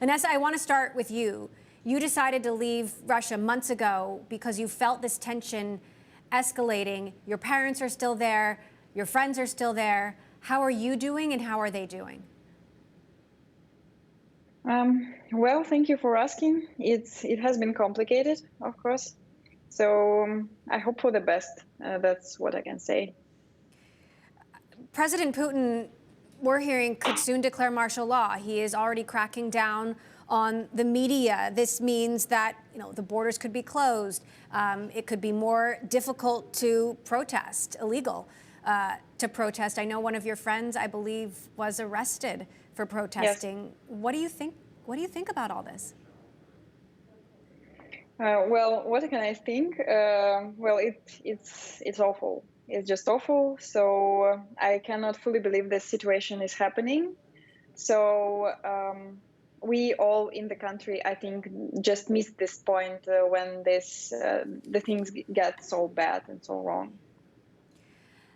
Inessa, I want to start with you. You decided to leave Russia months ago because you felt this tension escalating. Your parents are still there. Your friends are still there. How are you doing and how are they doing? Well, thank you for asking. It has been complicated, of course. So I hope for the best. That's what I can say. President Putin, we're hearing, could soon declare martial law. He is already cracking down on the media. This means that the borders could be closed. It could be more difficult to protest, illegal to protest. I know one of your friends, I believe, was arrested for protesting. Yes. What do you think? What do you think about all this? Well, what can I think? Well, it's awful. It's just awful. So I cannot fully believe this situation is happening. So we all in the country, I think, just missed this point when the things get so bad and so wrong.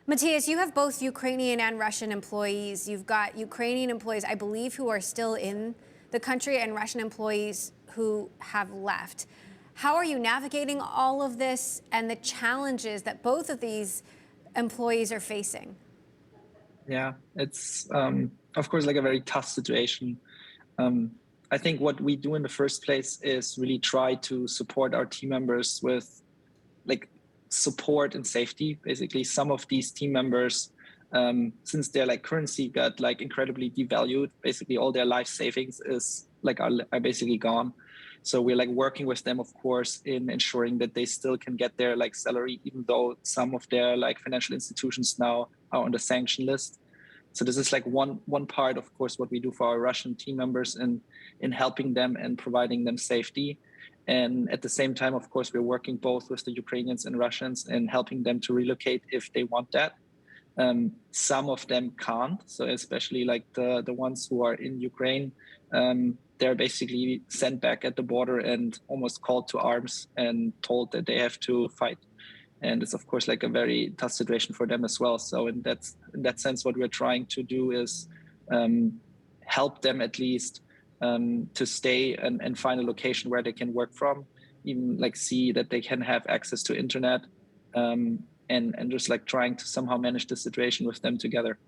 Mathias, you have both Ukrainian and Russian employees. You've got Ukrainian employees, I believe, who are still in the country and Russian employees who have left. How are you navigating all of this and the challenges that both of these employees are facing? Yeah, it's, of course, like a very tough situation. I think what we do in the first place is really try to support our team members with support and safety. Basically, some of these team members, since their currency got incredibly devalued, basically all their life savings is are basically gone. So we're working with them, of course, in ensuring that they still can get their salary, even though some of their financial institutions now are on the sanction list. So this is one part, of course, what we do for our Russian team members in helping them and providing them safety. And at the same time, of course, we're working both with the Ukrainians and Russians and helping them to relocate if they want that. Some of them can't. So especially the ones who are in Ukraine, they're basically sent back at the border and almost called to arms and told that they have to fight. And it's, of course, a very tough situation for them as well. So in that sense, what we're trying to do is help them at least to stay and find a location where they can work from, even see that they can have access to internet, and just trying to somehow manage the situation with them together.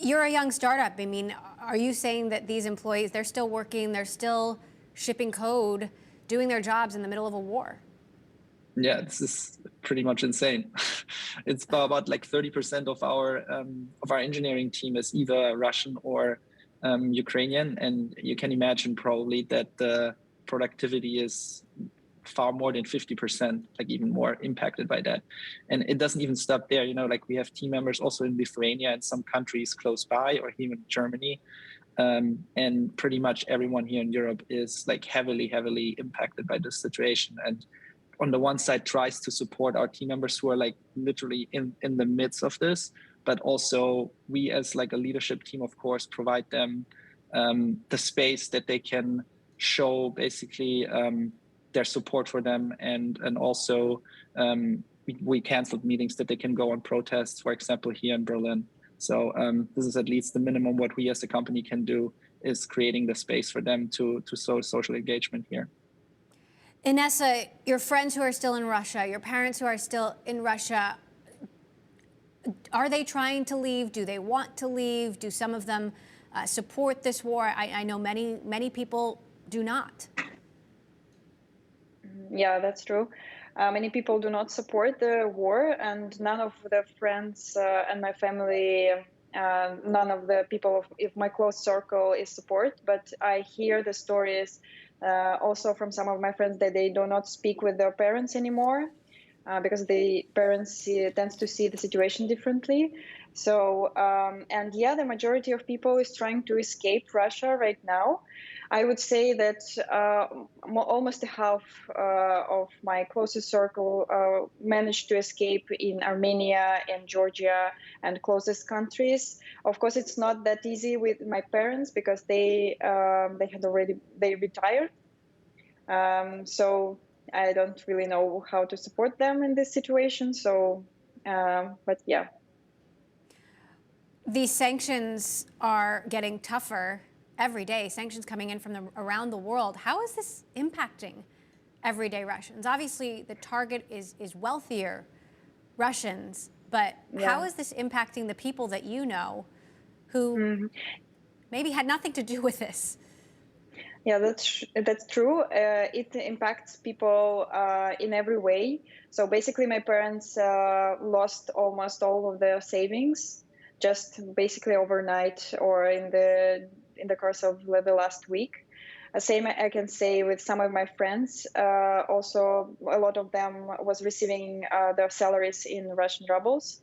You're a young startup. I mean, are you saying that these employees, they're still working, they're still shipping code, doing their jobs in the middle of a war? Yeah, this is pretty much insane. It's about 30% of our engineering team is either Russian or Ukrainian, and you can imagine probably that the productivity is far more than 50%, even more impacted by that. And it doesn't even stop there. We have team members also in Lithuania and some countries close by, or even Germany. And pretty much everyone here in Europe is heavily impacted by this situation. And on the one side tries to support our team members who are literally in the midst of this, but also we as a leadership team, of course, provide them the space that they can show basically their support for them, and also we canceled meetings that they can go on protests, for example, here in Berlin. So this is at least the minimum what we as a company can do, is creating the space for them to show social engagement here. Inessa, your friends who are still in Russia, your parents who are still in Russia, are they trying to leave? Do they want to leave? Do some of them support this war? I know many people do not. Yeah, that's true. Many people do not support the war, and none of the friends and my family, none of the people of my close circle is support. But I hear the stories also from some of my friends that they do not speak with their parents anymore because the parents tends to see the situation differently. So, and yeah, the majority of people is trying to escape Russia right now. I would say that almost half of my closest circle managed to escape in Armenia and Georgia and closest countries. Of course, it's not that easy with my parents because they retired. So I don't really know how to support them in this situation. So, but yeah. These sanctions are getting tougher every day, sanctions coming in from around the world. How is this impacting everyday Russians? Obviously, the target is wealthier Russians, but how is this impacting the people that you know who maybe had nothing to do with this? Yeah, that's true. It impacts people in every way. So basically, my parents lost almost all of their savings, just basically overnight or in the course of the last week. Same I can say with some of my friends. Also, a lot of them was receiving their salaries in Russian rubles.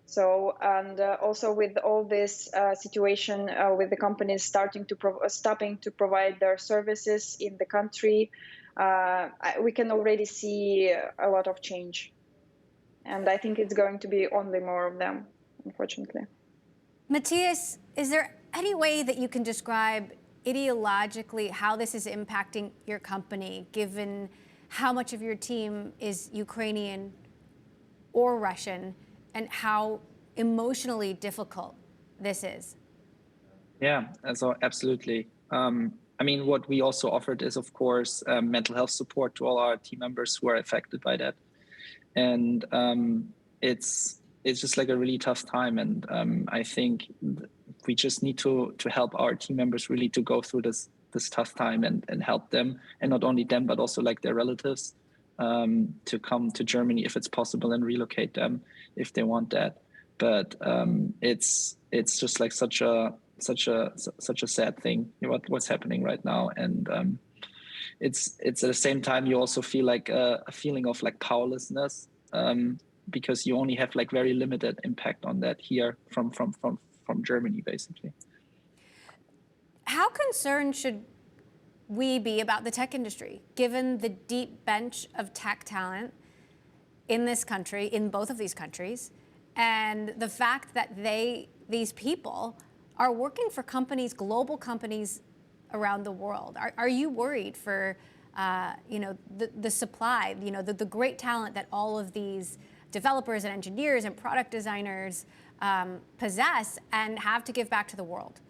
So, and also with all this situation with the companies stopping to provide their services in the country, we can already see a lot of change. And I think it's going to be only more of them, unfortunately. Mathias, is there any way that you can describe ideologically how this is impacting your company, given how much of your team is Ukrainian or Russian, and how emotionally difficult this is? Yeah, so absolutely. I mean, what we also offered is, of course, mental health support to all our team members who are affected by that. And it's just like a really tough time. And I think we just need to help our team members really to go through this tough time and help them, and not only them, but also like their relatives to come to Germany if it's possible and relocate them if they want that. But it's just like such a sad thing what's happening right now, and it's at the same time you also feel like a feeling of like powerlessness because you only have like very limited impact on that here from Germany basically. How concerned should we be about the tech industry, given the deep bench of tech talent in this country, in both of these countries, and the fact that these people are working for companies, global companies around the world? Are you worried for the supply, the great talent that all of these developers and engineers and product designers possess and have to give back to the world?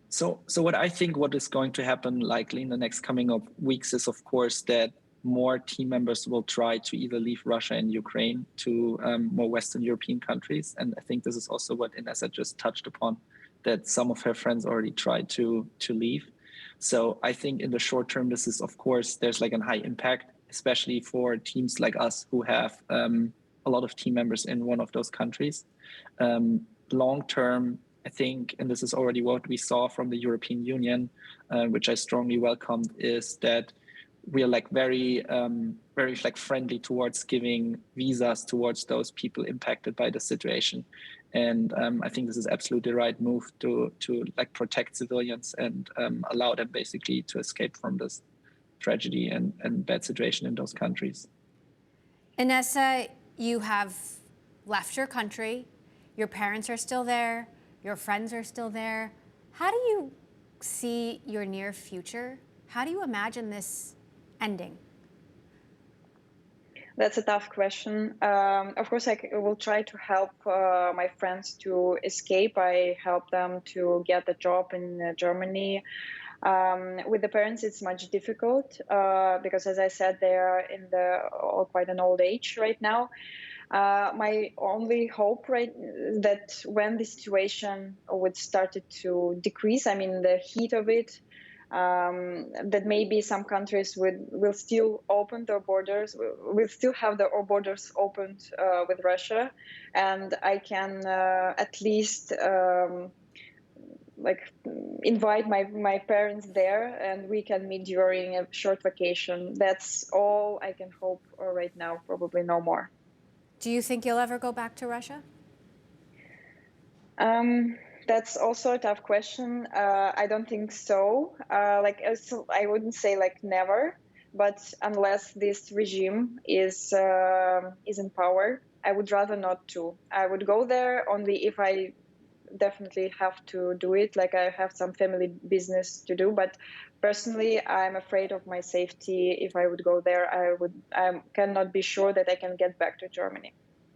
So what I think what is going to happen likely in the next coming of weeks is, of course, that more team members will try to either leave Russia and Ukraine to more Western European countries. And I think this is also what Inessa just touched upon, that some of her friends already tried to leave. So I think in the short term, this is, of course, there's like a high impact, especially for teams like us who have a lot of team members in one of those countries. Long term, I think, and this is already what we saw from the European Union, which I strongly welcomed, is that we are like very like friendly towards giving visas towards those people impacted by the situation. And I think this is absolutely the right move to like protect civilians and allow them basically to escape from this tragedy and bad situation in those countries. Inessa, you have left your country. Your parents are still there. Your friends are still there. How do you see your near future? How do you imagine this ending? That's a tough question. Of course, I will try to help my friends to escape. I help them to get a job in Germany. With the parents, it's much difficult because, as I said, they are in quite an old age right now. My only hope, that when the situation would start to decrease, I mean, the heat of it, that maybe some countries will still open their borders, will still have their borders opened with Russia, and I can at least invite my parents there, and we can meet during a short vacation. That's all I can hope right now. Probably no more. Do you think you'll ever go back to Russia? That's also a tough question. I don't think so. I wouldn't say like never, but unless this regime is in power, I would rather not to. I would go there only if I definitely have to do it. Like I have some family business to do, but personally, I'm afraid of my safety. If I would go there, I cannot be sure that I can get back to Germany.